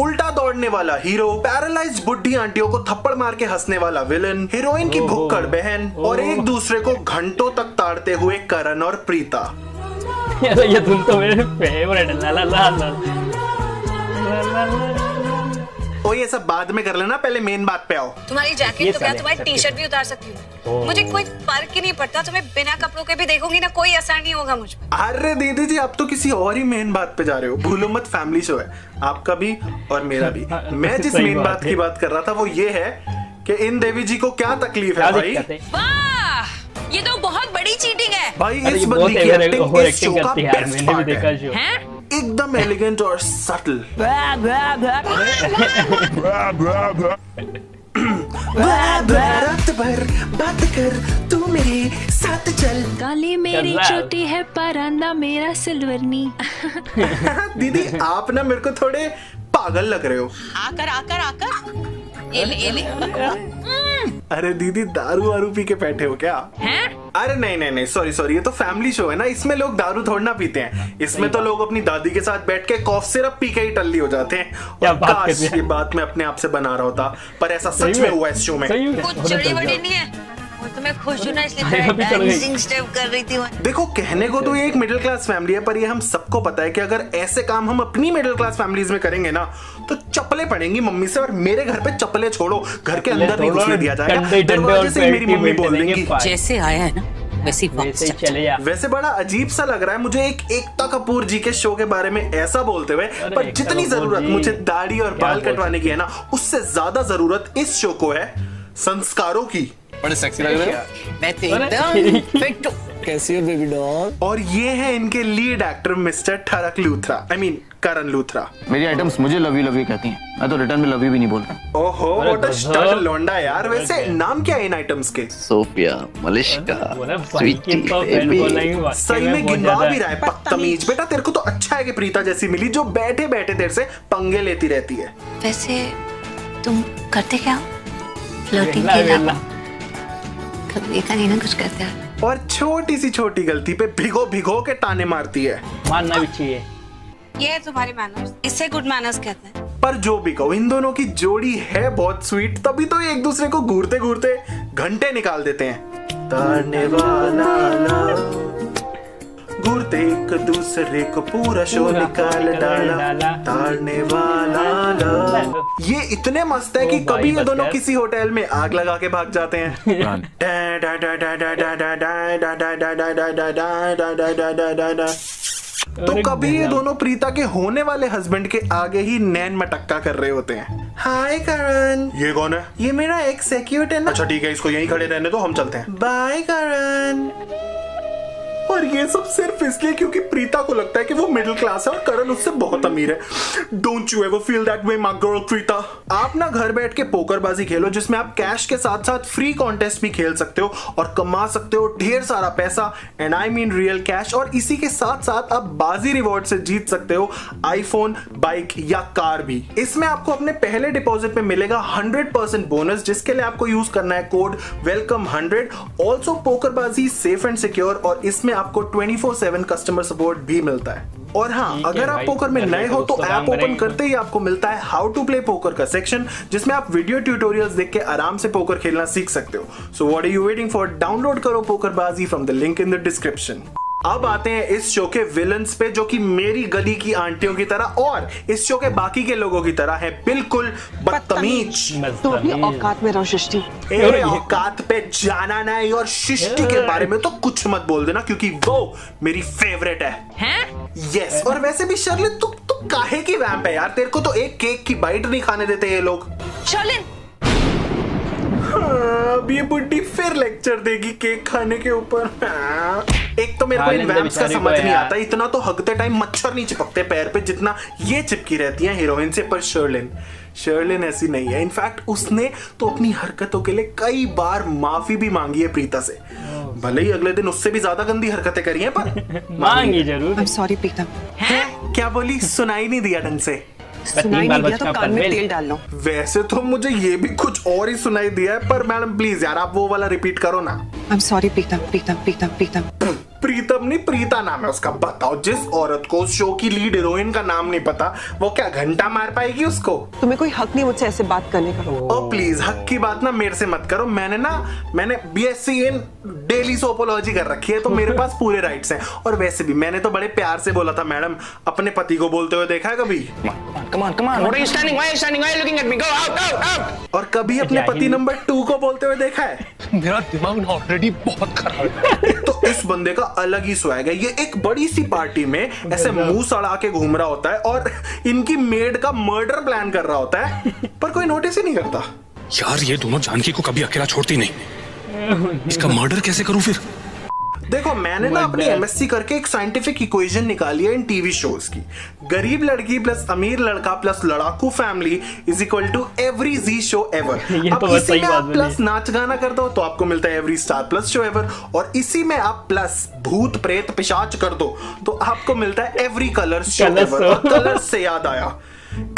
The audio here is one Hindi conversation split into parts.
उल्टा दौड़ने वाला हीरो, पैरालाइज्ड बुढ़ी आंटियों को थप्पड़ मार के हंसने वाला विलन, हीरोइन की भुक्कड़ बहन और एक दूसरे को घंटों तक ताड़ते हुए करण और प्रीता। ये धुन तो मेरे फेवरेट है। ला ला ला ला और ये सब बाद में कर लेना, पहले मेन बात पे आओ। तुम्हारी जैकेट तो क्या तुम्हारी टी-शर्ट भी उतार सकती हूँ। मुझे कोई फर्क ही नहीं पड़ता, तुम्हें बिना कपड़ों के भी देखूंगी ना, कोई असर नहीं होगा मुझ पर। अरे दीदी जी, आप तो किसी और ही मेन बात पे जा रहे हो। भूलो मत, फैमिली शो है, आपका भी और मेरा भी। मैं जिस मेन बात की बात कर रहा था वो ये है कि इन देवी जी को क्या तकलीफ है भाई। वाह, ये तो बहुत बड़ी चीटिंग है भाई। इस बंदी की एक्टिंग इस शो का बेस्ट पार्ट है, एकदम एलिगेंट और सटल। रात भर बात कर, तू मेरे साथ चल। काली मेरी चोटी है, परांदा मेरा सिल्वरनी। दीदी आप ना मेरे को थोड़े पागल लग रहे हो। आकर आकर आकर एले। अरे दीदी, दारू वारू पी के बैठे हो क्या? हैं? अरे नहीं, सॉरी, ये तो फैमिली शो है ना, इसमें लोग दारू थोड़ा ना पीते हैं। इसमें तो लोग अपनी दादी के साथ बैठ के कॉफ सिरप पी के ही टल्ली हो जाते हैं। और काश ये बात मैं अपने आप से बना रहा होता, पर ऐसा सच में हुआ इस शो में। कुछ जड़ी बड़ी नहीं है, तो मैं खुश हूं ना, इसलिए डांसिंग स्टेप कर रही थी। देखो, कहने को तो ये एक मिडिल क्लास फैमिली है, पर ये हम सबको पता है कि अगर ऐसे काम हम अपनी मिडिल क्लास फैमिलीज में करेंगे ना तो चप्पलें पड़ेंगी मम्मी से। और मेरे घर पे चप्पलें छोड़ो, घर के अंदर नहीं घुसने दिया जाएगा। दरवाजे से मेरी मम्मी बोल देंगी जैसे आया है ना वैसे ही चले जा। वैसे बड़ा अजीब सा लग रहा है मुझे एक एकता कपूर जी के शो के बारे में ऐसा बोलते हुए, पर जितनी जरूरत मुझे दाढ़ी और बाल कटवाने की है ना, उससे ज्यादा जरूरत इस शो को है संस्कारों की। बड़े सेक्सी लग रहे हो। मैं तो एकदम फिट हूं। कैसी हो बेबी डॉल? और ये है इनके लीड एक्टर मिस्टर ठरक लूथरा, आई मीन करण लूथरा। मेरी आइटम्स मुझे लव यू कहती हैं, मैं तो रिटर्न में लव यू भी नहीं बोलता। ओहो, व्हाट अ स्टड लोंडा यार। वैसे नाम क्या है इन आइटम्स के? Sophia, Malishka, sweety, baby. सही में गिनवा भी रहा है, बदतमीज। बेटा तेरे को तो अच्छा है कि प्रीता जैसी मिली जो बैठे बैठे तेरे से पंगे लेती रहती है। वैसे तुम करते क्या हो? फ्लर्टिंग के अलावा कभी देखा नहीं ना कुछ करते हैं। और छोटी सी छोटी गलती पे भिगो भिगो के ताने मारती है। मानना भी चाहिए। ये है तुम्हारे मैनर्स, इसे गुड मैनर्स कहते हैं। पर जो भी कहो, इन दोनों की जोड़ी है बहुत स्वीट, तभी तो ये एक दूसरे को घूरते घूरते घंटे निकाल देते हैं। ताने वाला लव, घूरते एक दूसरे को पूरा शो निकाल डाला। ताने वाला लव, ये इतने मस्त है कि कभी ये दोनों किसी होटल में आग लगा के भाग जाते हैं। तो कभी ये दोनों प्रीता के होने वाले हस्बैंड के आगे ही नैन मटक्का कर रहे होते हैं। हाय करण। ये कौन है? ये मेरा एक्स है, क्यूट है ना? अच्छा ठीक है, इसको यहीं खड़े रहने दो, हम चलते हैं। बाय करण। और ये सब सिर्फ इसलिए क्योंकि प्रीता को लगता है कि वो मिडिल क्लास है और करण उससे बहुत अमीर है। Don't you ever feel that way my girl Preeta. आप ना घर बैठ के पोकरबाजी खेलो, जिसमें आप कैश के साथ साथ फ्री कॉन्टेस्ट भी खेल सकते हो और कमा सकते हो ढेर सारा पैसा, and I mean real cash. और इसी के साथ साथ आप बाजी रिवॉर्ड से जीत सकते हो आईफोन, बाइक या कार भी। इसमें आपको अपने पहले डिपॉजिट में मिलेगा 100% बोनस, जिसके लिए आपको यूज करना है code welcome 100। Also पोकरबाजी safe and secure, और इसमें आपको 24/7 कस्टमर सपोर्ट भी मिलता है। और हाँ, अगर आप पोकर में नए हो तो ऐप ओपन करते ही आपको मिलता है हाउ टू प्ले पोकर का सेक्शन, जिसमें आप वीडियो ट्यूटोरियल्स देख के आराम से पोकर खेलना सीख सकते हो। So what are you waiting for? Download करो PokerBaazi from the link in the description. अब आते हैं इस शो के विलन्स पे, जो कि मेरी गली की आंटियों की तरह और इस शो के बाकी के लोगों की तरह है, बिल्कुल बदतमीज। तो अपनी औकात में रहो शिष्टी। औकात पे जाना नहीं, और शिष्टी के बारे में तो कुछ मत बोल देना, क्योंकि वो मेरी फेवरेट है। यस। और वैसे भी शर्लिन, तू काहे की वैम्प है यार? तेरे को तो एक केक की बाइट नहीं खाने देते ये लोग। शर्लिन, अब ये बुड्ढी फिर लेक्चर देगी केक खाने के ऊपर। एक तो मेरे को इन वैम्प्स का समझ नहीं आता, इतना तो हगते टाइम मच्छर नहीं चिपकते पैर पे जितना ये चिपकी रहती हैं हीरोइन से। पर शर्लिन ऐसी नहीं है। इनफैक्ट उसने तो अपनी हरकतों के लिए कई बार माफी भी मांगी है प्रीता से, भले ही अगले दिन उससे भी ज्यादा गंदी हरकतें करी हैं, पर मांगी जरूर। I'm sorry Preeta. क्या बोली? सुनाई नहीं दिया ढंग से। सुनाई नहीं दिया तो कान में तेल डाल लो। वैसे तो मुझे ये भी कुछ और ही सुनाई दिया है, पर मैडम प्लीज यार आप वो वाला रिपीट करो ना। I'm sorry Preeta. प्रीतम नहीं, प्रीता नाम है उसका। बताओ, जिस औरत को उस शो की लीड हीरोइन का नाम नहीं पता, वो क्या घंटा मार पाएगी उसको? तुम्हें कोई हक नहीं मुझसे ऐसे बात करने का। ओ प्लीज, हक की बात ना मेरे से मत करो। मैंने BSc इन डेली सोपोलॉजी कर रखी है, तो मेरे पास पूरे राइट्स हैं। और वैसे भी मैंने तो बड़े प्यार से बोला था, मैडम अपने पति को बोलते हुए देखा है कभी? Come on, come on. What are you standing? Why are you standing? Why are you looking at me? Go out, out, out. और कभी अपने पति नंबर 2 को बोलते हुए देखा है? मेरा दिमाग ऑलरेडी बहुत खराब है। तो इस बंदे का अलग ही स्वैग है। ये एक बड़ी सी पार्टी में ऐसे मुंह सड़ा के घूम रहा होता है और इनकी मेड का मर्डर प्लान कर रहा होता है, पर कोई नोटिस ही नहीं करता। यार ये दोनों जानकी को कभी अकेला छोड़ती नहीं। इसका मर्डर कैसे करूं फिर? देखो, मैंने ना अपनी MSc करके एक साइंटिफिक इक्वेशन निकाली है इन टीवी शोज की। गरीब लड़की प्लस अमीर लड़का प्लस लड़ाकू family is equal to every G show ever. अब इसी में आप प्लस नाच गाना कर दो तो आपको मिलता है every star plus show ever, और इसी में आप प्लस भूत प्रेत पिशाच कर दो तो आपको मिलता है एवरी कलर शो एवर। और कलर्स से याद आया,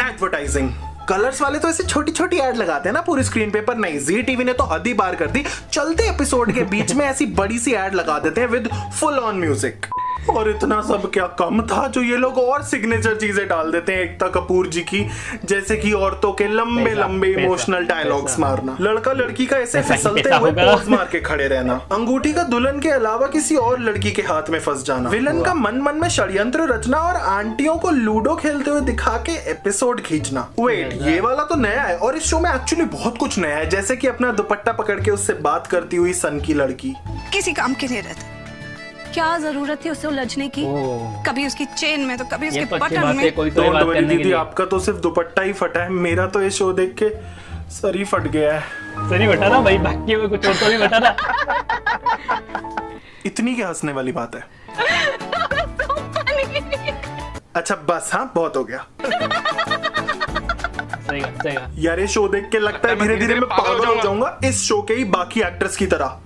एडवर्टाइजिंग। कलर्स वाले तो ऐसे छोटी छोटी ऐड लगाते हैं ना पूरी स्क्रीन पे, पर नहीं, जी टीवी ने तो हद ही पार कर दी। चलते एपिसोड के बीच में ऐसी बड़ी सी ऐड लगा देते हैं विद फुल ऑन म्यूजिक। और इतना सब क्या कम था जो ये लोग और सिग्नेचर चीजें डाल देते हैं एकता कपूर जी की, जैसे कि औरतों के लंबे लंबे इमोशनल डायलॉग्स मारना, लड़का लड़की का ऐसे फिसलते हुए पोज मार के खड़े रहना, अंगूठी का दुल्हन के अलावा किसी और लड़की के हाथ में फंस जाना, विलन का मन मन में षड्यंत्र रचना और आंटियों को लूडो खेलते हुए दिखा के एपिसोड खींचना। वेट, ये वाला तो नया है, और इस शो में एक्चुअली बहुत कुछ नया है, जैसे कि अपना दुपट्टा पकड़ के उससे बात करती हुई सन की लड़की। किसी काम के लिए रहता, क्या जरूरत थी उसे उलझने की? कभी उसकी चेन में तो कभी उसके बटन में। डोंट वरी दीदी, आपका तो सिर्फ दुपट्टा ही फटा है, मेरा तो ये शो देख के सर ही फट गया है। सर ही फटा ना भाई, बाकी में कुछ और तो नहीं फटा ना। इतनी क्या हंसने वाली बात है? अच्छा बस, हाँ बहुत हो गया। सही यार ये शो देख के लगता है धीरे धीरे मैं पागल हो जाऊंगा इस शो के ही बाकी एक्टर्स की तरह।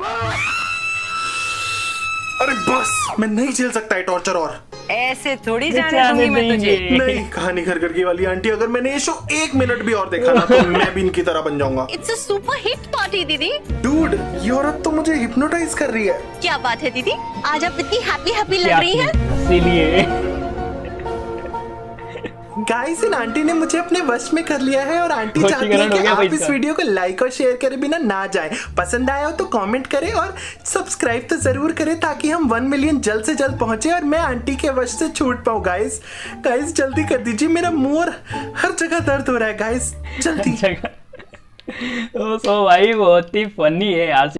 अरे बस, मैं नहीं झेल सकता है टॉर्चर और। ऐसे थोड़ी जाने दूंगी मैं तुझे। नहीं, कहानी घर घर की वाली आंटी, अगर मैंने ये शो 1 मिनट भी और देखा ना तो मैं भी इनकी तरह बन जाऊंगा। It's a super hit party दीदी। डूड, ये औरत तो मुझे हिप्नोटाइज कर रही है। क्या बात है दीदी, आज आप इतनी हैप्पी लग रही हैं। इसीलिए गाइस, इन आंटी ने मुझे अपने वश में कर लिया है और आंटी चाहती है कि आप इस वीडियो को लाइक और शेयर करे बिना ना जाए। पसंद आया हो तो कमेंट करें और सब्सक्राइब तो जरूर करें ताकि हम 1 मिलियन जल्द से जल्द पहुंचे और मैं आंटी के वश से छूट पाऊं। गाइस जल्दी कर दीजिए, मेरा मुंह और हर जगह दर्द हो रहा है। गाइस जल्दी। तो भाई बहुत ही फनी है यार।